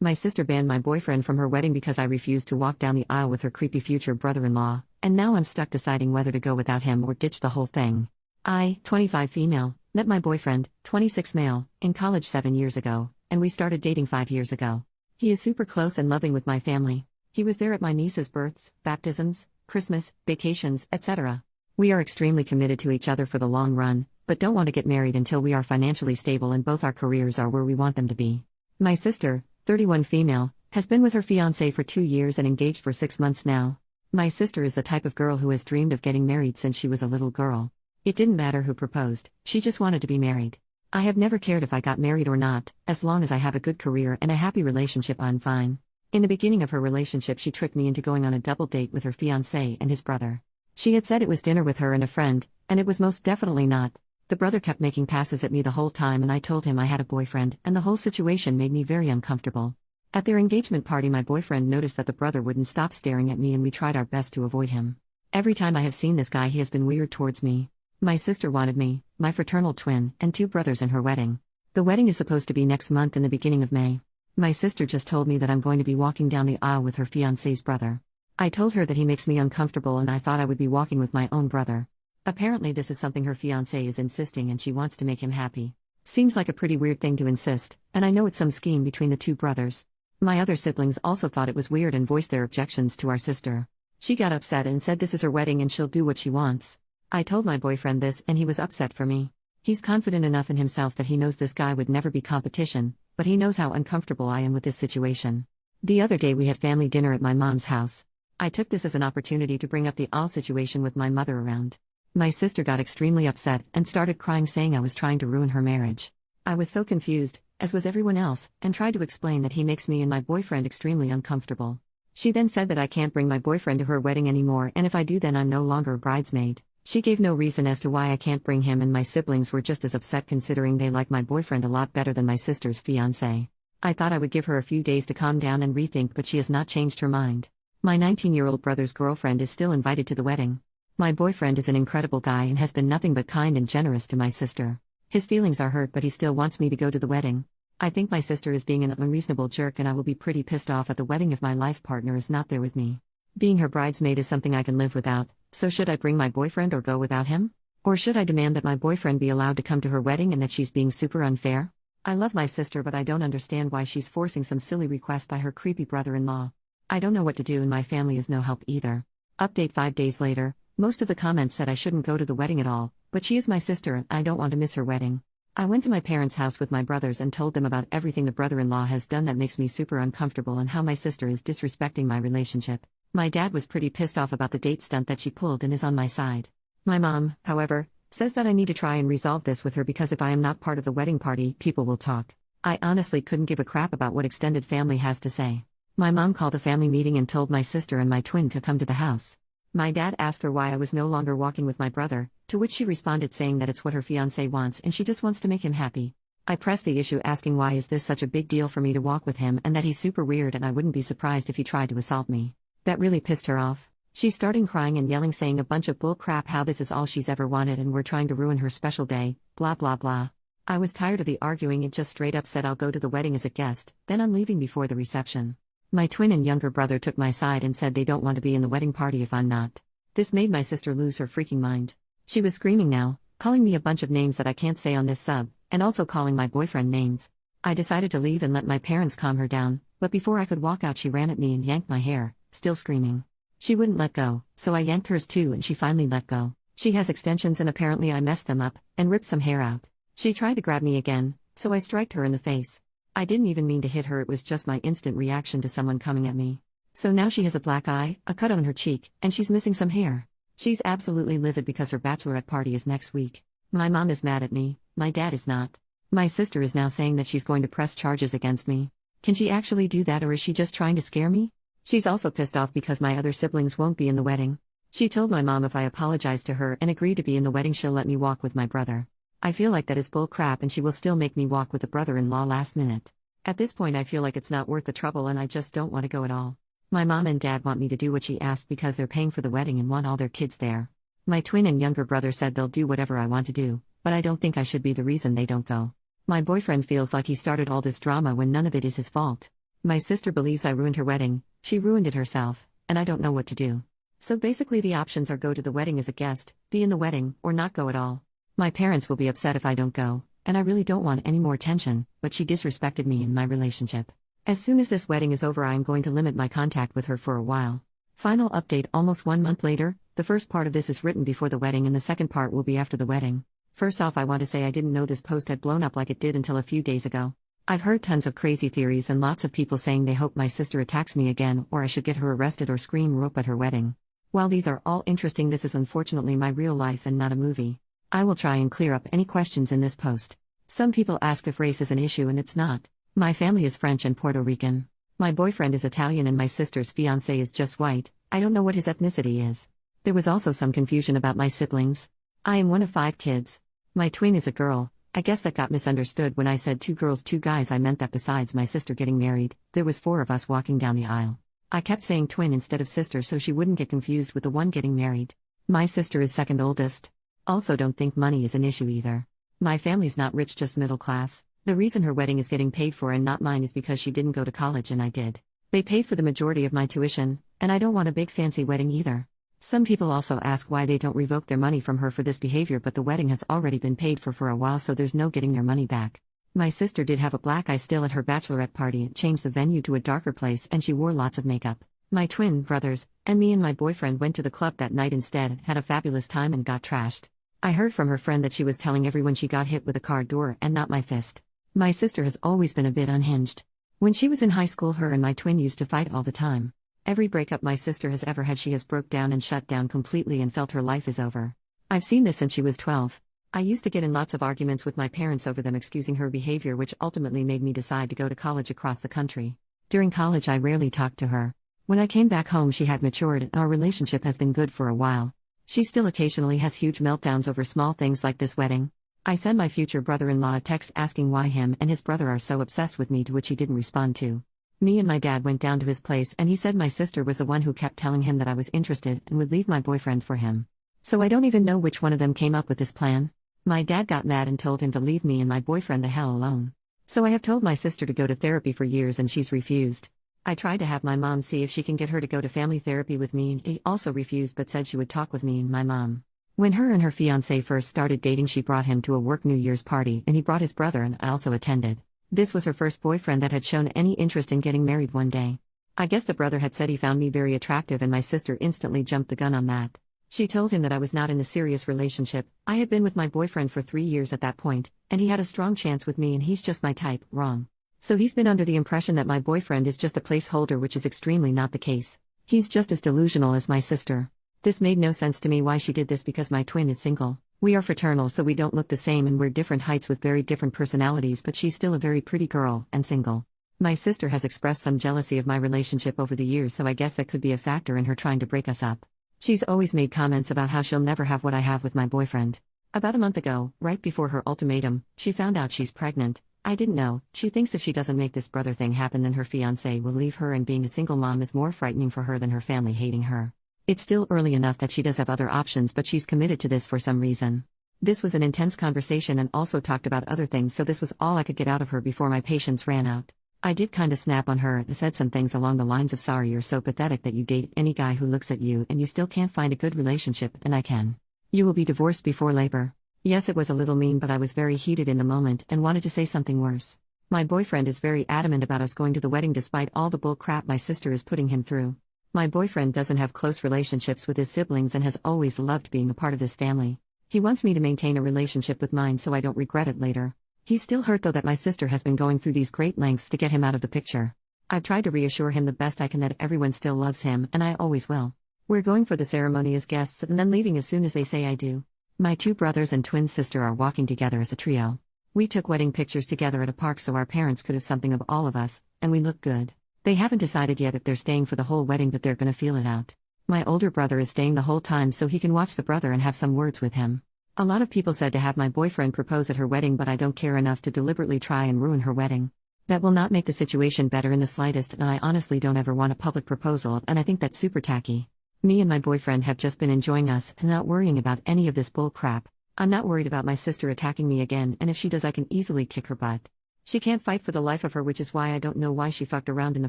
My sister banned my boyfriend from her wedding because I refused to walk down the aisle with her creepy future brother-in-law, and now I'm stuck deciding whether to go without him or ditch the whole thing. I, 25 female, met my boyfriend, 26 male, in college 7 years ago, and we started dating 5 years ago. He is super close and loving with my family. He was there at my niece's births, baptisms, Christmas, vacations, etc. We are extremely committed to each other for the long run, but don't want to get married until we are financially stable and both our careers are where we want them to be. My sister, 31 female, has been with her fiancé for 2 years and engaged for 6 months now. My sister is the type of girl who has dreamed of getting married since she was a little girl. It didn't matter who proposed, she just wanted to be married. I have never cared if I got married or not, as long as I have a good career and a happy relationship, I'm fine. In the beginning of her relationship, she tricked me into going on a double date with her fiancé and his brother. She had said it was dinner with her and a friend, and it was most definitely not. The brother kept making passes at me the whole time, and I told him I had a boyfriend, and the whole situation made me very uncomfortable. At their engagement party, my boyfriend noticed that the brother wouldn't stop staring at me, and we tried our best to avoid him. Every time I have seen this guy, he has been weird towards me. My sister wanted me, my fraternal twin, and 2 brothers in her wedding. The wedding is supposed to be next month in the beginning of May. My sister just told me that I'm going to be walking down the aisle with her fiancé's brother. I told her that he makes me uncomfortable and I thought I would be walking with my own brother. Apparently this is something her fiancé is insisting and she wants to make him happy. Seems like a pretty weird thing to insist, and I know it's some scheme between the 2 brothers. My other siblings also thought it was weird and voiced their objections to our sister. She got upset and said this is her wedding and she'll do what she wants. I told my boyfriend this and he was upset for me. He's confident enough in himself that he knows this guy would never be competition, but he knows how uncomfortable I am with this situation. The other day we had family dinner at my mom's house. I took this as an opportunity to bring up the all situation with my mother around. My sister got extremely upset and started crying, saying I was trying to ruin her marriage. I was so confused, as was everyone else, and tried to explain that he makes me and my boyfriend extremely uncomfortable. She then said that I can't bring my boyfriend to her wedding anymore, and if I do then I'm no longer a bridesmaid. She gave no reason as to why I can't bring him, and my siblings were just as upset considering they like my boyfriend a lot better than my sister's fiancé. I thought I would give her a few days to calm down and rethink, but she has not changed her mind. My 19-year-old brother's girlfriend is still invited to the wedding. My boyfriend is an incredible guy and has been nothing but kind and generous to my sister. His feelings are hurt, but he still wants me to go to the wedding. I think my sister is being an unreasonable jerk, and I will be pretty pissed off at the wedding if my life partner is not there with me. Being her bridesmaid is something I can live without, so should I bring my boyfriend or go without him? Or should I demand that my boyfriend be allowed to come to her wedding and that she's being super unfair? I love my sister, but I don't understand why she's forcing some silly request by her creepy brother-in-law. I don't know what to do, and my family is no help either. Update 5 days later, most of the comments said I shouldn't go to the wedding at all, but she is my sister and I don't want to miss her wedding. I went to my parents' house with my brothers and told them about everything the brother-in-law has done that makes me super uncomfortable and how my sister is disrespecting my relationship. My dad was pretty pissed off about the date stunt that she pulled and is on my side. My mom, however, says that I need to try and resolve this with her because if I am not part of the wedding party, people will talk. I honestly couldn't give a crap about what extended family has to say. My mom called a family meeting and told my sister and my twin to come to the house. My dad asked her why I was no longer walking with my brother, to which she responded saying that it's what her fiancé wants and she just wants to make him happy. I pressed the issue asking why is this such a big deal for me to walk with him and that he's super weird and I wouldn't be surprised if he tried to assault me. That really pissed her off. She started crying and yelling, saying a bunch of bull crap, how this is all she's ever wanted and we're trying to ruin her special day, blah blah blah. I was tired of the arguing and just straight up said I'll go to the wedding as a guest, then I'm leaving before the reception. My twin and younger brother took my side and said they don't want to be in the wedding party if I'm not. This made my sister lose her freaking mind. She was screaming now, calling me a bunch of names that I can't say on this sub, and also calling my boyfriend names. I decided to leave and let my parents calm her down, but before I could walk out she ran at me and yanked my hair, still screaming. She wouldn't let go, so I yanked hers too and she finally let go. She has extensions and apparently I messed them up, and ripped some hair out. She tried to grab me again, so I striked her in the face. I didn't even mean to hit her, it was just my instant reaction to someone coming at me. So now she has a black eye, a cut on her cheek, and she's missing some hair. She's absolutely livid because her bachelorette party is next week. My mom is mad at me, my dad is not. My sister is now saying that she's going to press charges against me. Can she actually do that, or is she just trying to scare me? She's also pissed off because my other siblings won't be in the wedding. She told my mom if I apologize to her and agree to be in the wedding she'll let me walk with my brother. I feel like that is bull crap and she will still make me walk with the brother-in-law last minute. At this point I feel like it's not worth the trouble and I just don't want to go at all. My mom and dad want me to do what she asked because they're paying for the wedding and want all their kids there. My twin and younger brother said they'll do whatever I want to do, but I don't think I should be the reason they don't go. My boyfriend feels like he started all this drama when none of it is his fault. My sister believes I ruined her wedding, she ruined it herself, and I don't know what to do. So basically, the options are go to the wedding as a guest, be in the wedding, or not go at all. My parents will be upset if I don't go, and I really don't want any more tension, but she disrespected me in my relationship. As soon as this wedding is over, I am going to limit my contact with her for a while. Final update almost 1 month later. The first part of this is written before the wedding and the second part will be after the wedding. First off, I want to say I didn't know this post had blown up like it did until a few days ago. I've heard tons of crazy theories and lots of people saying they hope my sister attacks me again or I should get her arrested or scream rope at her wedding. While these are all interesting, this is unfortunately my real life and not a movie. I will try and clear up any questions in this post. Some people ask if race is an issue and it's not. My family is French and Puerto Rican. My boyfriend is Italian and my sister's fiancé is just white. I don't know what his ethnicity is. There was also some confusion about my siblings. I am one of 5 kids. My twin is a girl. I guess that got misunderstood when I said 2 girls 2 guys. I meant that besides my sister getting married, there was 4 of us walking down the aisle. I kept saying twin instead of sister so she wouldn't get confused with the one getting married. My sister is second oldest. Also, don't think money is an issue either. My family's not rich, just middle class. The reason her wedding is getting paid for and not mine is because she didn't go to college and I did. They paid for the majority of my tuition, and I don't want a big fancy wedding either. Some people also ask why they don't revoke their money from her for this behavior, but the wedding has already been paid for a while, so there's no getting their money back. My sister did have a black eye still at her bachelorette party and changed the venue to a darker place, and she wore lots of makeup. My twin brothers, and me and my boyfriend went to the club that night instead, had a fabulous time and got trashed. I heard from her friend that she was telling everyone she got hit with a car door and not my fist. My sister has always been a bit unhinged. When she was in high school, her and my twin used to fight all the time. Every breakup my sister has ever had, she has broke down and shut down completely and felt her life is over. I've seen this since she was 12. I used to get in lots of arguments with my parents over them excusing her behavior, which ultimately made me decide to go to college across the country. During college I rarely talked to her. When I came back home she had matured and our relationship has been good for a while. She still occasionally has huge meltdowns over small things like this wedding. I sent my future brother-in-law a text asking why him and his brother are so obsessed with me, to which he didn't respond to. Me and my dad went down to his place and he said my sister was the one who kept telling him that I was interested and would leave my boyfriend for him. So I don't even know which one of them came up with this plan. My dad got mad and told him to leave me and my boyfriend the hell alone. So I have told my sister to go to therapy for years and she's refused. I tried to have my mom see if she can get her to go to family therapy with me, and she also refused but said she would talk with me and my mom. When her and her fiancé first started dating, she brought him to a work New Year's party and he brought his brother and I also attended. This was her first boyfriend that had shown any interest in getting married one day. I guess the brother had said he found me very attractive and my sister instantly jumped the gun on that. She told him that I was not in a serious relationship. I had been with my boyfriend for 3 years at that point, and he had a strong chance with me and he's just my type. Wrong. So he's been under the impression that my boyfriend is just a placeholder, which is extremely not the case. He's just as delusional as my sister. This made no sense to me why she did this, because my twin is single. We are fraternal, so we don't look the same and we're different heights with very different personalities, but she's still a very pretty girl and single. My sister has expressed some jealousy of my relationship over the years, so I guess that could be a factor in her trying to break us up. She's always made comments about how she'll never have what I have with my boyfriend. About a month ago, right before her ultimatum, she found out she's pregnant. I didn't know. She thinks if she doesn't make this brother thing happen, then her fiancé will leave her, and being a single mom is more frightening for her than her family hating her. It's still early enough that she does have other options, but she's committed to this for some reason. This was an intense conversation and also talked about other things, so this was all I could get out of her before my patience ran out. I did kinda snap on her and said some things along the lines of, sorry, you're so pathetic that you date any guy who looks at you and you still can't find a good relationship, and I can. You will be divorced before labor. Yes, it was a little mean, but I was very heated in the moment and wanted to say something worse. My boyfriend is very adamant about us going to the wedding despite all the bull crap my sister is putting him through. My boyfriend doesn't have close relationships with his siblings and has always loved being a part of this family. He wants me to maintain a relationship with mine so I don't regret it later. He's still hurt though that my sister has been going through these great lengths to get him out of the picture. I've tried to reassure him the best I can that everyone still loves him, and I always will. We're going for the ceremony as guests and then leaving as soon as they say I do. My 2 brothers and twin sister are walking together as a trio. We took wedding pictures together at a park so our parents could have something of all of us, and we look good. They haven't decided yet if they're staying for the whole wedding, but they're gonna feel it out. My older brother is staying the whole time so he can watch the brother and have some words with him. A lot of people said to have my boyfriend propose at her wedding, but I don't care enough to deliberately try and ruin her wedding. That will not make the situation better in the slightest, and I honestly don't ever want a public proposal, and I think that's super tacky. Me and my boyfriend have just been enjoying us and not worrying about any of this bull crap. I'm not worried about my sister attacking me again, and if she does I can easily kick her butt. She can't fight for the life of her, which is why I don't know why she fucked around in the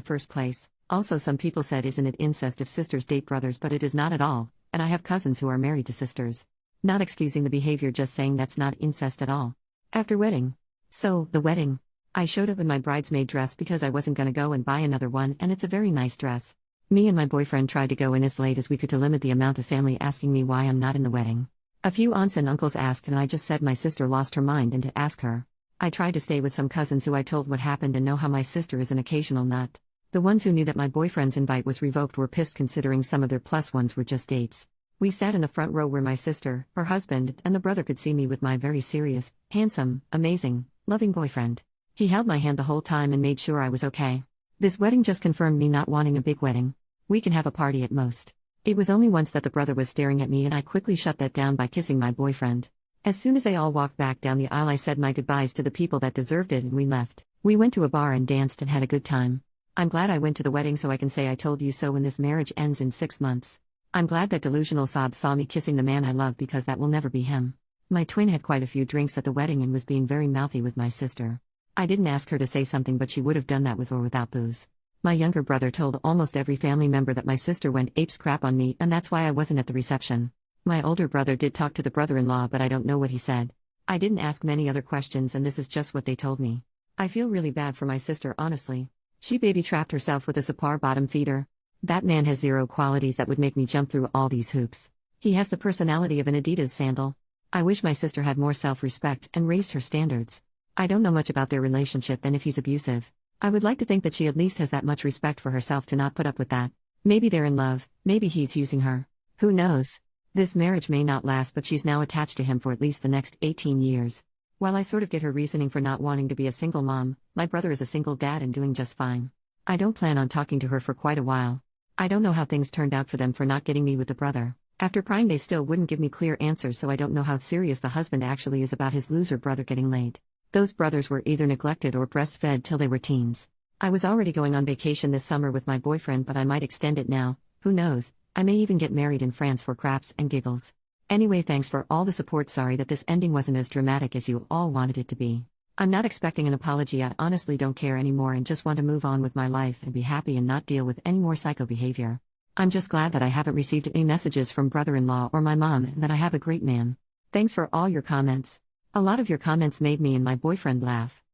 first place. Also, some people said, isn't it incest if sisters date brothers? But it is not at all, and I have cousins who are married to sisters. Not excusing the behavior, just saying that's not incest at all. After wedding. So, the wedding. I showed up in my bridesmaid dress because I wasn't gonna go and buy another one, and it's a very nice dress. Me and my boyfriend tried to go in as late as we could to limit the amount of family asking me why I'm not in the wedding. A few aunts and uncles asked, and I just said my sister lost her mind and to ask her. I tried to stay with some cousins who I told what happened and know how my sister is an occasional nut. The ones who knew that my boyfriend's invite was revoked were pissed, considering some of their plus ones were just dates. We sat in the front row where my sister, her husband, and the brother could see me with my very serious, handsome, amazing, loving boyfriend. He held my hand the whole time and made sure I was okay. This wedding just confirmed me not wanting a big wedding. We can have a party at most. It was only once that the brother was staring at me, and I quickly shut that down by kissing my boyfriend. As soon as they all walked back down the aisle, I said my goodbyes to the people that deserved it and we left. We went to a bar and danced and had a good time. I'm glad I went to the wedding so I can say I told you so when this marriage ends in 6 months. I'm glad that delusional sob saw me kissing the man I love, because that will never be him. My twin had quite a few drinks at the wedding and was being very mouthy with my sister. I didn't ask her to say something, but she would have done that with or without booze. My younger brother told almost every family member that my sister went apes crap on me, and that's why I wasn't at the reception. My older brother did talk to the brother-in-law, but I don't know what he said. I didn't ask many other questions, and this is just what they told me. I feel really bad for my sister, honestly. She baby-trapped herself with a Sapar bottom feeder. That man has zero qualities that would make me jump through all these hoops. He has the personality of an Adidas sandal. I wish my sister had more self-respect and raised her standards. I don't know much about their relationship and if he's abusive. I would like to think that she at least has that much respect for herself to not put up with that. Maybe they're in love, maybe he's using her. Who knows? This marriage may not last, but she's now attached to him for at least the next 18 years. While I sort of get her reasoning for not wanting to be a single mom, my brother is a single dad and doing just fine. I don't plan on talking to her for quite a while. I don't know how things turned out for them for not getting me with the brother. After prying, they still wouldn't give me clear answers, so I don't know how serious the husband actually is about his loser brother getting laid. Those brothers were either neglected or breastfed till they were teens. I was already going on vacation this summer with my boyfriend, but I might extend it now. Who knows? I may even get married in France for craps and giggles. Anyway, thanks for all the support. Sorry that this ending wasn't as dramatic as you all wanted it to be. I'm not expecting an apology. I honestly don't care anymore and just want to move on with my life and be happy and not deal with any more psycho behavior. I'm just glad that I haven't received any messages from brother-in-law or my mom, and that I have a great man. Thanks for all your comments. A lot of your comments made me and my boyfriend laugh.